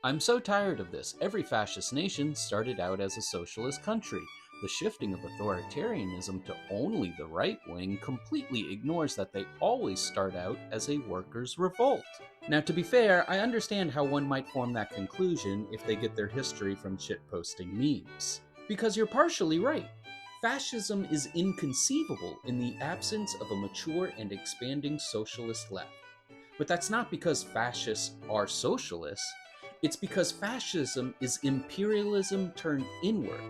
I'm so tired of this. Every fascist nation started out as a socialist country. The shifting of authoritarianism to only the right wing completely ignores that they always start out as a workers' revolt. Now, to be fair, I understand how one might form that conclusion if they get their history from shitposting memes. Because you're partially right. Fascism is inconceivable in the absence of a mature and expanding socialist left. But that's not because fascists are socialists. It's because fascism is imperialism turned inward,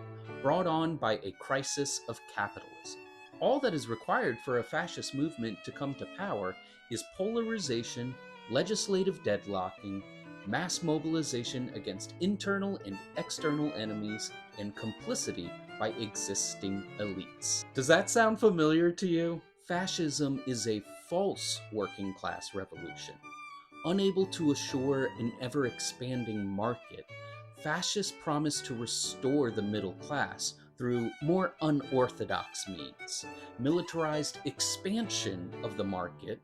brought on by a crisis of capitalism. All that is required for a fascist movement to come to power is polarization, legislative deadlocking, mass mobilization against internal and external enemies, and complicity by existing elites. Does that sound familiar to you? Fascism is a false working class revolution. Unable to assure an ever expanding market, fascists promise to restore the middle class through more unorthodox means, militarized expansion of the market,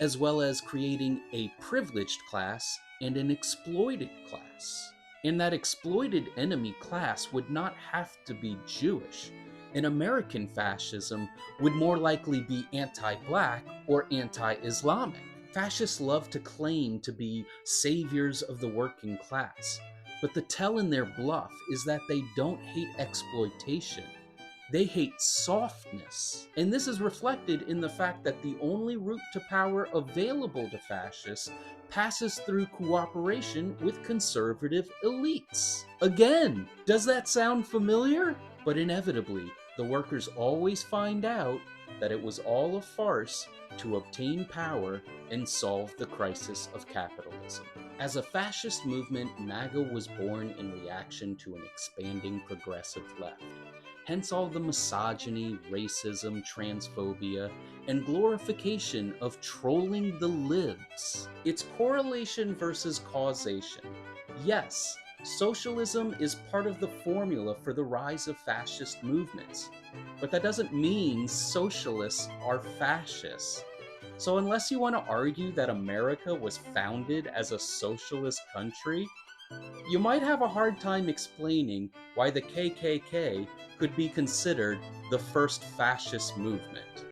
as well as creating a privileged class and an exploited class. And that exploited enemy class would not have to be Jewish. An American fascism would more likely be anti-black or anti-Islamic. Fascists love to claim to be saviors of the working class, but the tell in their bluff is that they don't hate exploitation. They hate softness. And this is reflected in the fact that the only route to power available to fascists passes through cooperation with conservative elites. Again, does that sound familiar? But inevitably, the workers always find out that it was all a farce to obtain power and solve the crisis of capitalism. As a fascist movement, MAGA was born in reaction to an expanding progressive left. Hence all the misogyny, racism, transphobia, and glorification of trolling the libs. It's correlation versus causation. Yes, socialism is part of the formula for the rise of fascist movements, but that doesn't mean socialists are fascists. So unless you want to argue that America was founded as a socialist country, you might have a hard time explaining why the KKK could be considered the first fascist movement.